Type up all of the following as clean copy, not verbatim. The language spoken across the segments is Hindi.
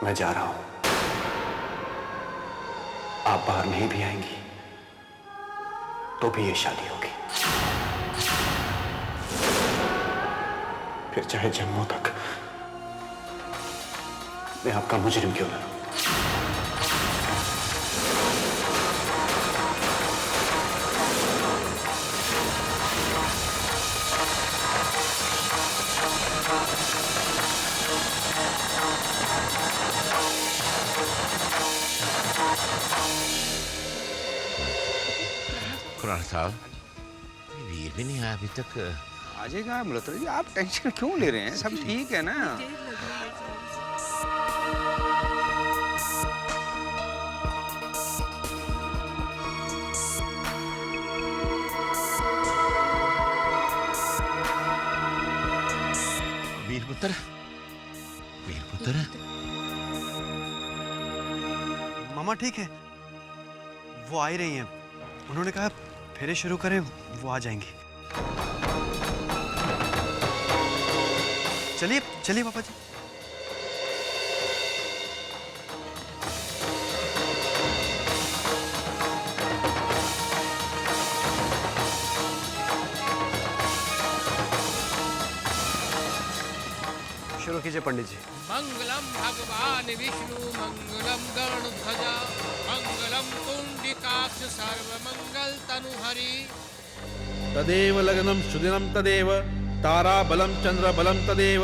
मैं जा रहा हूं। आप बाहर नहीं भी आएंगी तो भी ये शादी होगी, फिर चाहे जन्मों तक मैं आपका मुजरिम क्यों ना। खुराना साहब, वीर भी नहीं आया अभी तक। आ जाएगा मल्होत्रा जी, आप टेंशन क्यों ले रहे हैं? सब ठीक है ना। वीरपुत्र, वीरपुत्र। मामा ठीक है, वो आ ही रही हैं। उन्होंने कहा फेरे शुरू करें, वो आ जाएंगी। चलिए चलिए पापा जी। शुरू कीजिए पंडित जी। मंगलम भगवान विष्णु मंगलम गरुड़ध्वजा मंगलम पुंडरीकाक्ष सर्वमंगल तनुहरि। तदेव लग्नं सुदिनं तदेव ताराबलं चंद्रबलं तदेव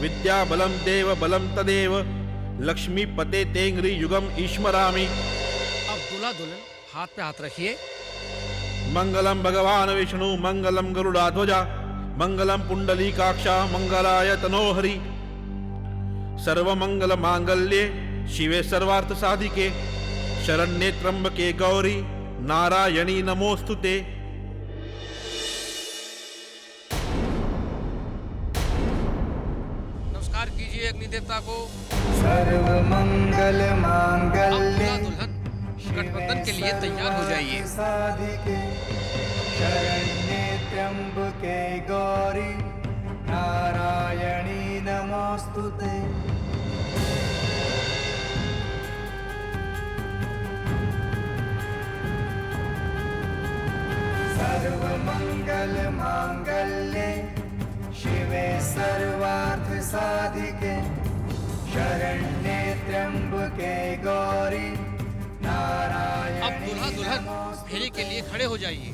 विद्याबलं देवबलं तदेव लक्ष्मीपते तेंग्री युगम ईश्वरामि। अब दूल्हा दुल्हन हाथ पे हाथ रखिए। मंगलम भगवान विष्णु मंगलम गरुड़ाध्वजा मंगलम पुंडलीकाक्षा मंगलाय तनोहरि। सर्वमंगल मांगल्ये शिवे सर्वार्थ साधिके शरण्ये त्र्यंबके गौरी नारायणी नमोस्तुते। नमस्कार कीजिए अग्नि देवता को। सर्वमंगल अब मांगल्ये दूल्हा दुल्हन गठबंधन के लिए तैयार हो जाइए। साधिके शरण्ये त्र्यंबके गौरी नारायणी नमोस्तुते। सर्वमंगल मांगल्ये शिवे सर्वार्थ साधिके शरण्ये त्र्यंबके गौरी नारायणी। अब दूल्हा दुल्हन फेरे के लिए खड़े हो जाइए।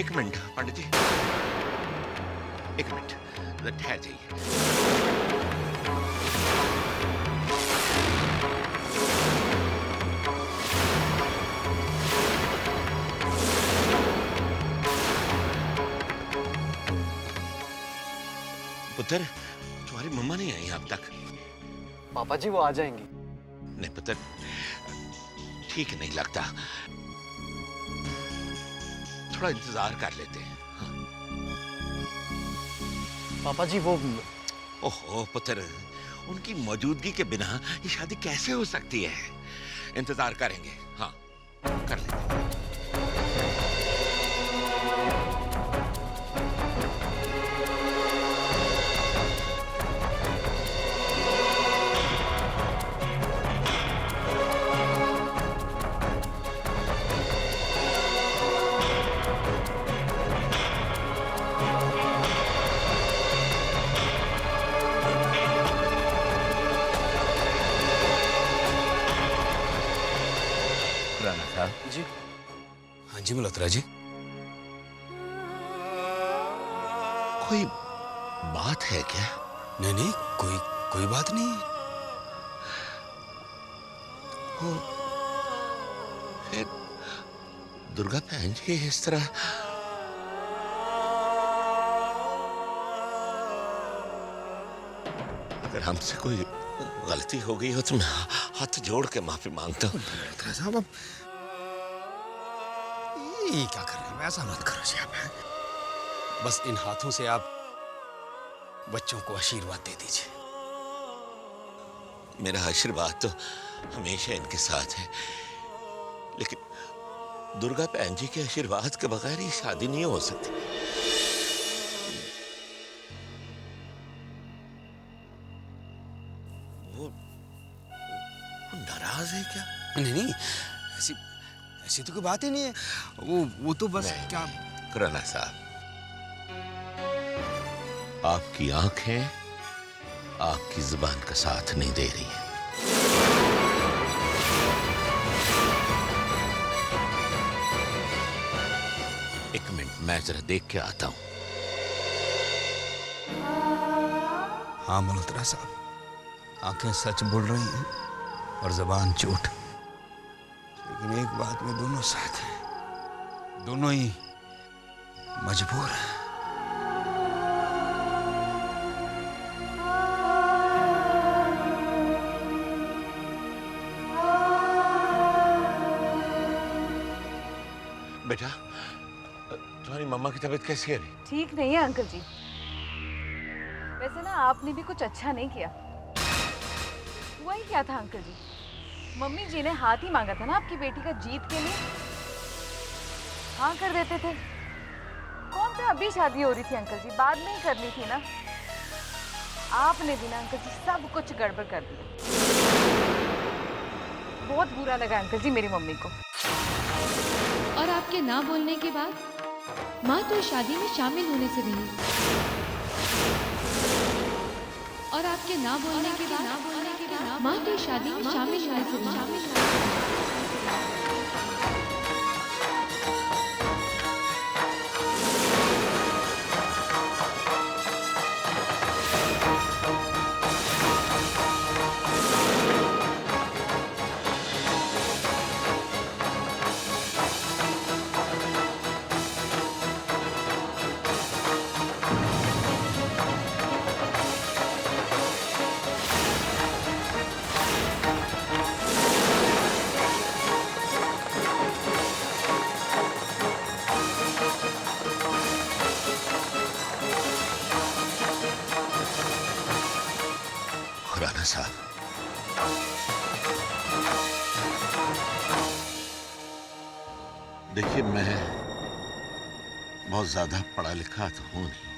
एक मिनट पंडित जी, एक मिनट ठहर जाइए। पुत्र, तुम्हारी मम्मा नहीं आई अब तक? पापा जी वो आ जाएंगी। नहीं पुत्र, ठीक नहीं लगता, थोड़ा इंतजार कर लेते हैं। हाँ। पापा जी वो ओहो पुत्र, उनकी मौजूदगी के बिना ये शादी कैसे हो सकती है? इंतजार करेंगे। हाँ, कर लेते हैं। खुराना साहब जी। हाँ जी मल्होत्रा जी। कोई बात है क्या? नहीं नहीं, कोई बात नहीं। वो फिर दुर्गा बहन जी इस तरह अगर हमसे कोई गलती हो गई हो तो मैं हाथ जोड़ के माफी मांगता हूँ। मल्होत्रा साहब, अब ये क्या कर रहे हैं? ऐसा मत करो जी आप। बस इन हाथों से आप बच्चों को आशीर्वाद दे दीजिए। मेरा आशीर्वाद तो हमेशा इनके साथ है, लेकिन दुर्गा बहन जी के आशीर्वाद के बगैर ये शादी नहीं हो सकती। नाराज है क्या? नहीं नहीं, ऐसी ऐसी तो कोई बात ही नहीं है। वो तो बस नहीं, क्या। खुराना साहब, आपकी आंखें आपकी जुबान का साथ नहीं दे रही हैं। एक मिनट, मैं जरा देख के आता हूं। हाँ मल्होत्रा साहब, आंखें सच बोल रही हैं और जबान झूठ। लेकिन एक बात में दोनों साथ हैं, दोनों ही मजबूर हैं। बेटा, तुम्हारी मम्मा की तबीयत कैसी है अभी? ठीक नहीं है अंकल जी। वैसे ना आपने भी कुछ अच्छा नहीं किया। हुआ ही क्या था अंकल जी, मम्मी जी ने हाथ ही मांगा था ना आपकी बेटी का जीत के लिए। हाँ कर देते थे। कौन सा अभी शादी हो रही थी अंकल जी, बाद में ही करनी थी ना। आपने भी ना अंकल जी सब कुछ गड़बड़ कर दिया। बहुत बुरा लगा अंकल जी मेरी मम्मी को। और आपके ना बोलने के बाद माँ तो शादी में शामिल होने से रही। और आपके ना बोलने के बाद माँ तो शादी में शामिल होने से रही। खुराना साहब, देखिए मैं बहुत ज्यादा पढ़ा लिखा तो हूं नहीं।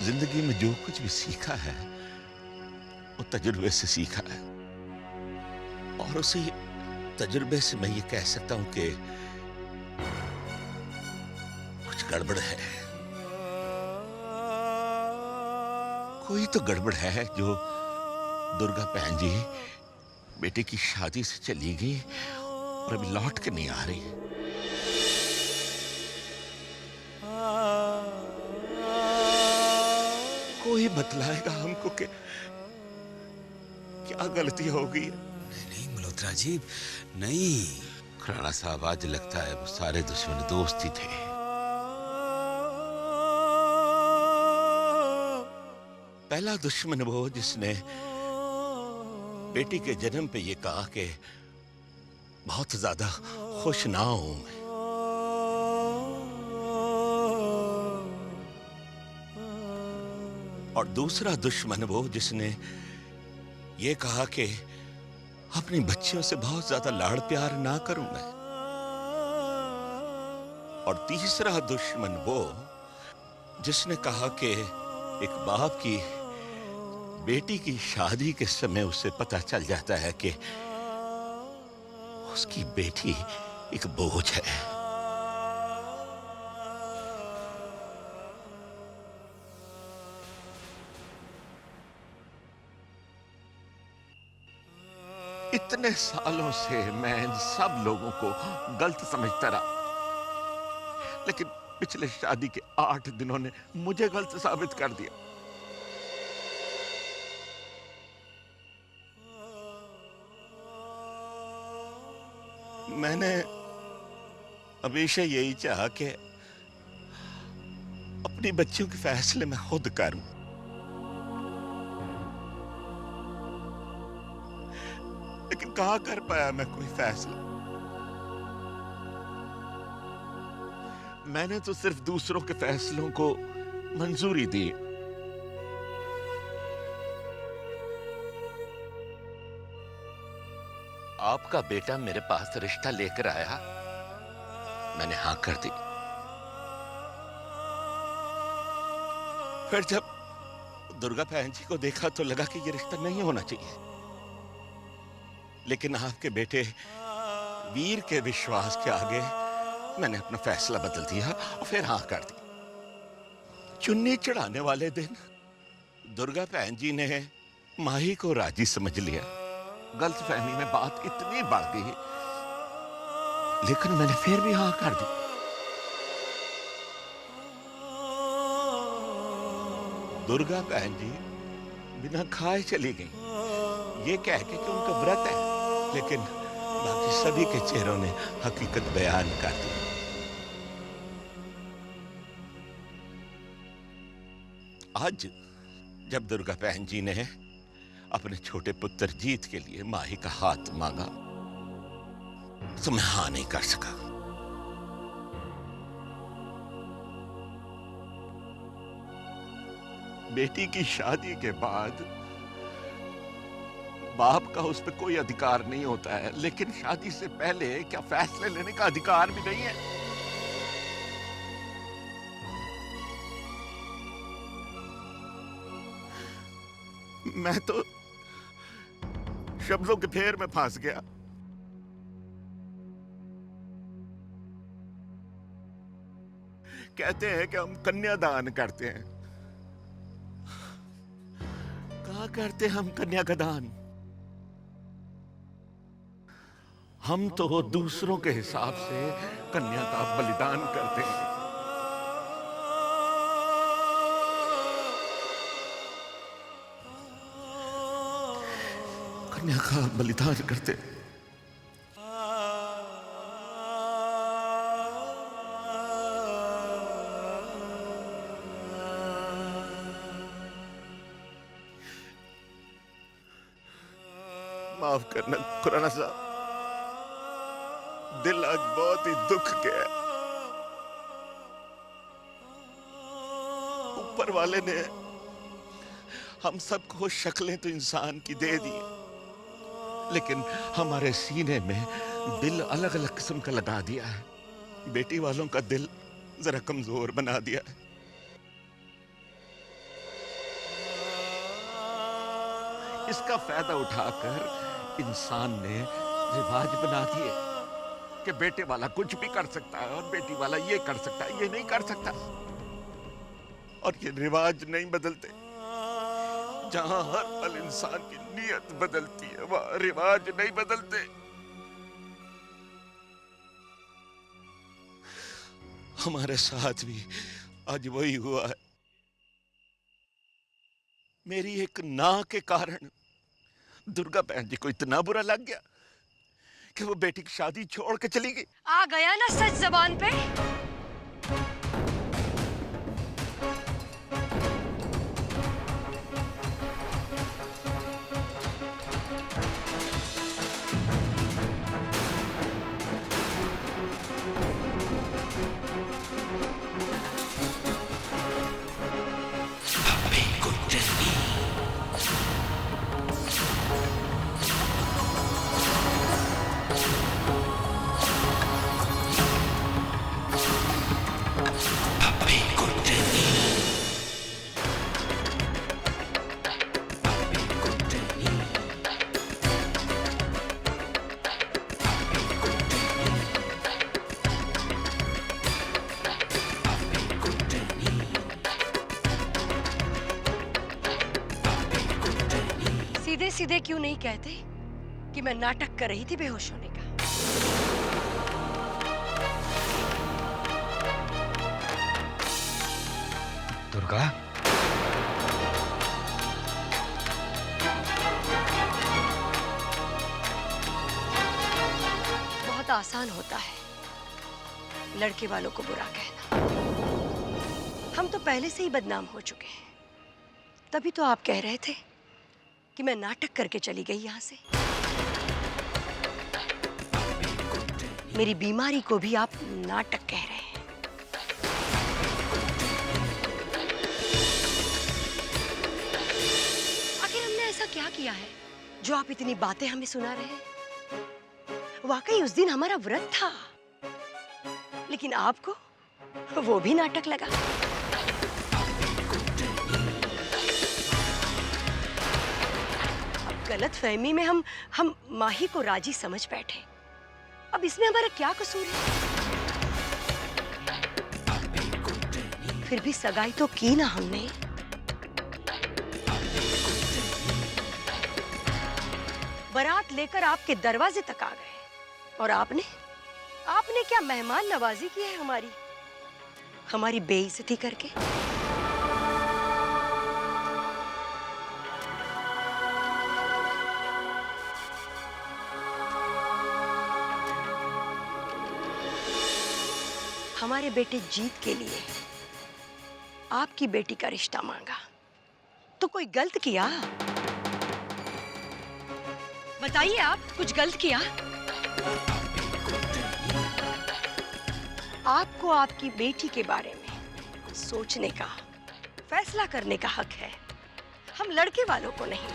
जिंदगी में जो कुछ भी सीखा है वो तजुर्बे से सीखा है, और उसी तजुर्बे से मैं ये कह सकता हूं कि कुछ गड़बड़ है। कोई तो गड़बड़ है जो दुर्गा बहन जी बेटे की शादी से चली गई और अभी लौट के नहीं आ रही। कोई बतलाएगा हमको कि क्या गलती हो गई है? नहीं मल्होत्रा जी, नहीं। खुराना साहब, आज लगता है वो सारे दुश्मन दोस्त ही थे। पहला दुश्मन वो जिसने बेटी के जन्म पे ये कहा कि बहुत ज्यादा खुश ना हूं मैं। और दूसरा दुश्मन वो जिसने ये कहा कि अपनी बच्चियों से बहुत ज्यादा लाड़ प्यार ना करूं मैं। और तीसरा दुश्मन वो जिसने कहा कि एक बाप की बेटी की शादी के समय उसे पता चल जाता है कि उसकी बेटी एक बोझ है। इतने सालों से मैं इन सब लोगों को गलत समझता रहा, लेकिन पिछले शादी के 8 दिनों ने मुझे गलत साबित कर दिया। मैंने हमेशा यही चाहा कि अपनी बच्चियों के फैसले मैं खुद करूं, लेकिन कहां कर पाया मैं कोई फैसला। मैंने तो सिर्फ दूसरों के फैसलों को मंजूरी दी। आपका बेटा मेरे पास रिश्ता लेकर आया, मैंने हां कर दी। फिर जब दुर्गा बहन जी को देखा तो लगा कि ये रिश्ता नहीं होना चाहिए। लेकिन आपके बेटे वीर के विश्वास के आगे मैंने अपना फैसला बदल दिया और फिर हाँ कर दी। चुन्नी चढ़ाने वाले दिन दुर्गा बहन जी ने माही को राजी समझ लिया। गलतफहमी में बात इतनी बढ़ गई, लेकिन मैंने फिर भी हाँ कर दी। दुर्गा बहन जी बिना खाए चली गई, ये कह के कि उनका व्रत है, लेकिन बाकी सभी के चेहरों ने हकीकत बयान कर दी। आज जब दुर्गा बहन जी ने अपने छोटे पुत्र जीत के लिए माही का हाथ मांगा तो मैं हाँ नहीं कर सका। बेटी की शादी के बाद बाप का उस पर कोई अधिकार नहीं होता है, लेकिन शादी से पहले क्या फैसले लेने का अधिकार भी नहीं है? मैं तो शब्दों के फेर में फंस गया। कहते हैं कि हम कन्यादान करते हैं। कहाँ करते हम कन्या का दान? हम तो दूसरों के हिसाब से कन्या का बलिदान करते हैं। कन्या का बलिदान करते हैं। माफ करना खुराना साहब, दिल आज बहुत ही दुख गया। ऊपर वाले ने हम सबको शक्लें तो इंसान की दे दी, लेकिन हमारे सीने में दिल अलग अलग किस्म का लगा दिया है। बेटी वालों का दिल जरा कमजोर बना दिया है। इसका फायदा उठाकर इंसान ने रिवाज बना दिए कि बेटे वाला कुछ भी कर सकता है और बेटी वाला ये कर सकता है, ये नहीं कर सकता। और ये रिवाज नहीं बदलते। जहां हर पल इंसान की नीयत बदलती है, वहां रिवाज नहीं बदलते। हमारे साथ भी आज वही हुआ है। मेरी एक ना के कारण दुर्गा बहन जी को इतना बुरा लग गया कि वो बेटी की शादी छोड़ के चली गई। आ गया ना सच जबान पे। सीधे सीधे क्यों नहीं कहते कि मैं नाटक कर रही थी बेहोश होने का? दुर्गा, बहुत आसान होता है लड़के वालों को बुरा कहना। हम तो पहले से ही बदनाम हो चुके हैं। तभी तो आप कह रहे थे कि मैं नाटक करके चली गई यहां से। मेरी बीमारी को भी आप नाटक कह रहे हैं। आखिर हमने ऐसा क्या किया है जो आप इतनी बातें हमें सुना रहे हैं? वाकई उस दिन हमारा व्रत था, लेकिन आपको वो भी नाटक लगा। गलत फहमी में हम माही को राजी समझ बैठे। अब इसमें हमारा क्या कसूर है? फिर भी सगाई तो की ना हमने। बारात लेकर आपके दरवाजे तक आ गए और आपने क्या मेहमान नवाजी की है हमारी बेइज्जती करके। हमारे बेटे जीत के लिए आपकी बेटी का रिश्ता मांगा तो कोई गलत किया? बताइए, आप कुछ गलत किया? आपको आपकी बेटी के बारे में सोचने का, फैसला करने का हक है, हम लड़के वालों को नहीं।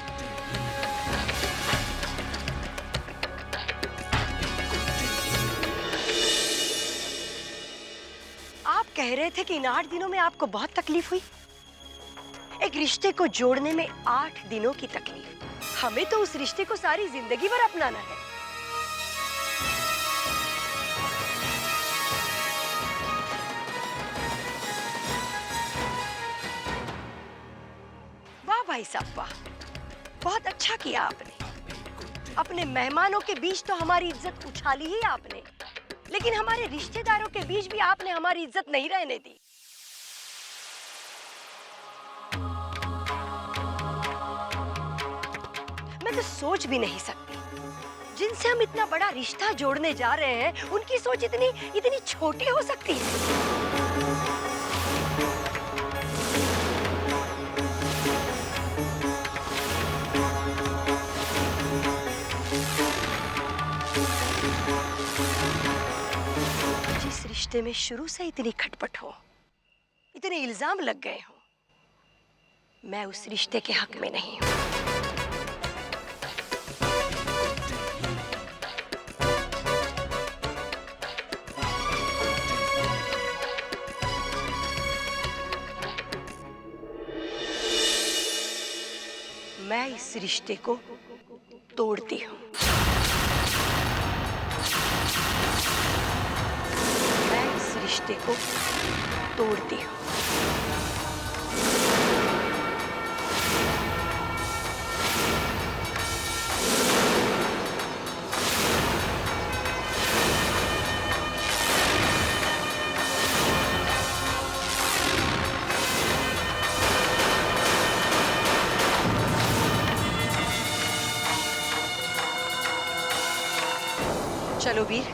आप कह रहे थे कि इन 8 दिनों में आपको बहुत तकलीफ हुई। एक रिश्ते को जोड़ने में 8 दिनों की तकलीफ, हमें तो उस रिश्ते को सारी जिंदगी भर अपनाना है। वाह भाई साहब वाह, बहुत अच्छा किया आपने। अपने मेहमानों के बीच तो हमारी इज्जत उछाली ही आपने, लेकिन हमारे रिश्तेदारों के बीच भी आपने हमारी इज्जत नहीं रहने दी। मैं तो सोच भी नहीं सकती, जिनसे हम इतना बड़ा रिश्ता जोड़ने जा रहे हैं, उनकी सोच इतनी छोटी हो सकती है। जिस रिश्ते में शुरू से इतनी खटपट हो, इतने इल्जाम लग गए हो, मैं उस रिश्ते के हक में नहीं हूं। मैं इस रिश्ते को तोड़ती हूँ। मैं इस रिश्ते को तोड़ती हूँ। चलो वीर,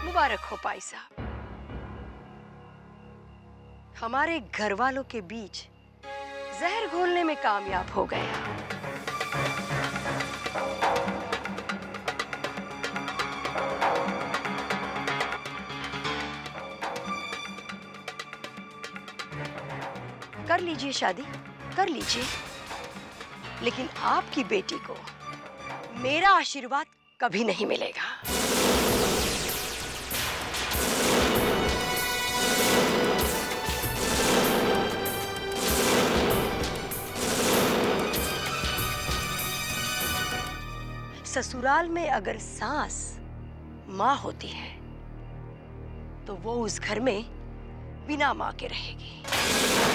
मुबारक हो भाई साहब, हमारे घर वालों के बीच जहर घोलने में कामयाब हो गया। कर लीजिए शादी, कर लीजिए, लेकिन आपकी बेटी को मेरा आशीर्वाद कभी नहीं मिलेगा। ससुराल में अगर सास माँ होती है तो वो उस घर में बिना माँ के रहेगी।